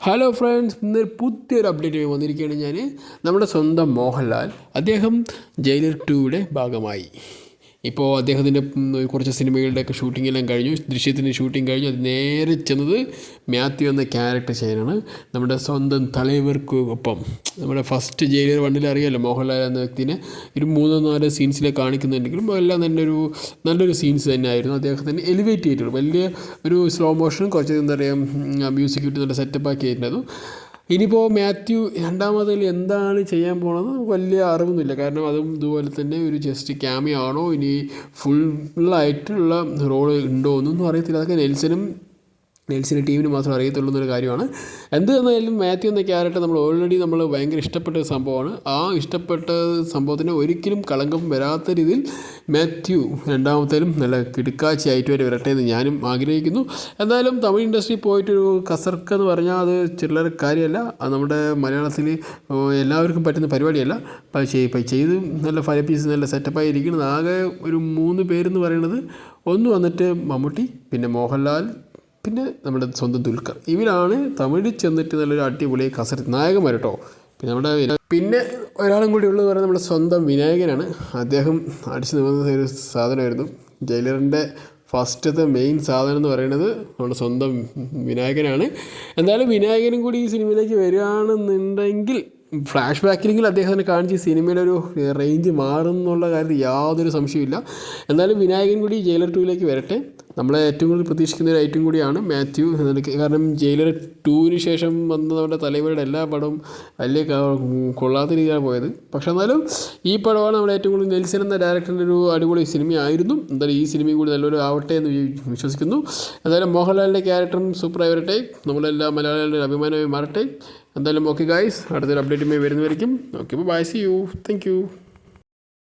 Hello friends, ഇന്നൊരു പുതിയൊരു update വന്നിരിക്കുകയാണ് ഞാൻ. നമ്മുടെ സ്വന്തം മോഹൻലാൽ അദ്ദേഹം ജയിലർ 2യുടെ ഭാഗമായി. ഇപ്പോൾ അദ്ദേഹത്തിൻ്റെ കുറച്ച് സിനിമകളുടെയൊക്കെ ഷൂട്ടിംഗ് എല്ലാം കഴിഞ്ഞു. ദൃശ്യത്തിൻ്റെ ഷൂട്ടിംഗ് കഴിഞ്ഞു. അത് നേരെ ചെന്നത് മാത്യു എന്ന ക്യാരക്ടർ ചെയ്യാനാണ്. നമ്മുടെ സ്വന്തം തലൈവർക്ക് ഒപ്പം നമ്മുടെ ഫസ്റ്റ് ജയിലർ 1 അറിയാമല്ലോ മോഹൻലാൽ എന്ന വ്യക്തിനെ ഒരു 3-4 സീൻസിലെ കാണിക്കുന്നുണ്ടെങ്കിലും എല്ലാം തന്നെ നല്ലൊരു സീൻസ് തന്നെയായിരുന്നു. അദ്ദേഹത്തിന് എലിവേറ്റ് ചെയ്തിട്ടുള്ളൂ. വലിയ ഒരു സ്ലോ മോഷനും കുറച്ച് എന്താ പറയുക മ്യൂസിക് ഇട്ട് നല്ല സെറ്റപ്പ് ആക്കി ആയിട്ടുണ്ടായിരുന്നു. ഇനിയിപ്പോൾ മാത്യു രണ്ടാമതിൽ എന്താണ് ചെയ്യാൻ പോണത് വലിയ അറിവൊന്നുമില്ല. കാരണം അതും ഇതുപോലെ തന്നെ ഒരു ജസ്റ്റ് ക്യാമിയോ ആണോ ഇനി ഫുള്ളായിട്ടുള്ള റോൾ ഉണ്ടോ എന്നൊന്നും അറിയത്തില്ല. അതൊക്കെ നെൽസിന് ടീമിന് മാത്രം അറിയത്തുള്ളൂ എന്നൊരു കാര്യമാണ്. എന്ത് തന്നാലും മാത്യു എന്ന ക്യാരക്ടർ നമ്മൾ ഭയങ്കര ഇഷ്ടപ്പെട്ട ഒരു സംഭവമാണ്. ആ ഇഷ്ടപ്പെട്ട സംഭവത്തിന് ഒരിക്കലും കളങ്കം വരാത്ത രീതിയിൽ മാത്യു രണ്ടാമത്തേലും നല്ല കിടുക്കാച്ചയായിട്ട് വരെ വരട്ടെ എന്ന് ഞാനും ആഗ്രഹിക്കുന്നു. എന്തായാലും തമിഴ് ഇൻഡസ്ട്രി പോയിട്ടൊരു കസർക്ക് എന്ന് പറഞ്ഞാൽ അത് ചില്ലറ കാര്യമല്ല. അത് നമ്മുടെ മലയാളത്തിൽ എല്ലാവർക്കും പറ്റുന്ന പരിപാടിയല്ല. ചെയ്ത് നല്ല ഫലപ്പീസ് നല്ല സെറ്റപ്പായി ഇരിക്കുന്നത് ആകെ ഒരു 3 പേരെന്ന് പറയുന്നത്, ഒന്ന് വന്നിട്ട് മമ്മൂട്ടി, പിന്നെ മോഹൻലാൽ, പിന്നെ നമ്മുടെ സ്വന്തം ദുൽഖർ. ഇവരാണ് തമിഴിൽ ചെന്നിട്ട് നല്ലൊരു അടിപൊളി കസരത്ത് നായകന്മാർ കേട്ടോ. പിന്നെ ഒരാളും കൂടി ഉള്ളത് പറയുന്നത് നമ്മുടെ സ്വന്തം വിനായകനാണ്. അദ്ദേഹം അടിച്ചു നിൽക്കുന്ന ഒരു സാധനമായിരുന്നു. ജയിലറിൻ്റെ ഫസ്റ്റത്തെ മെയിൻ സാധനം എന്ന് പറയുന്നത് നമ്മുടെ സ്വന്തം വിനായകനാണ്. എന്തായാലും വിനായകനും കൂടി ഈ സിനിമയിലേക്ക് വരികയാണെന്നുണ്ടെങ്കിൽ ഫ്ലാഷ് ബാക്കിലെങ്കിൽ അദ്ദേഹത്തിനെ കാണിച്ച് സിനിമയുടെ ഒരു റേഞ്ച് മാറും എന്നുള്ള കാര്യത്തിൽ യാതൊരു സംശയമില്ല. എന്നാലും വിനായകൻ കൂടി ജയിലർ 2ലേക്ക് വരട്ടെ. നമ്മളെ ഏറ്റവും കൂടുതൽ പ്രതീക്ഷിക്കുന്ന ഒരു ഐറ്റം കൂടിയാണ് മാത്യു. കാരണം ജയിലർ 2ന് ശേഷം വന്ന നമ്മുടെ തലൈവരുടെ എല്ലാ പടവും വലിയ കൊള്ളാത്ത രീതിയിലാണ് പോയത്. പക്ഷെ എന്നാലും ഈ പടമാണ് നമ്മുടെ ഏറ്റവും കൂടുതൽ നെൽസൺ എന്ന ഡയറക്ടറിൻ്റെ ഒരു അടിപൊളി സിനിമയായിരുന്നു. എന്തായാലും ഈ സിനിമയും കൂടി നല്ലൊരു ആവട്ടെ എന്ന് വിശ്വസിക്കുന്നു. എന്തായാലും മോഹൻലാലിൻ്റെ ക്യാരക്ടറും സൂപ്പറായി വരട്ടെ. നമ്മളെല്ലാ മലയാളികളുടെ അഭിമാനമായി മാറട്ടെ. എന്തായാലും ഓക്കെ ഗായ്സ്, അടുത്തൊരു അപ്ഡേറ്റുമായി വരുന്നവരിക്കും. Okay, bye, see you, thank U.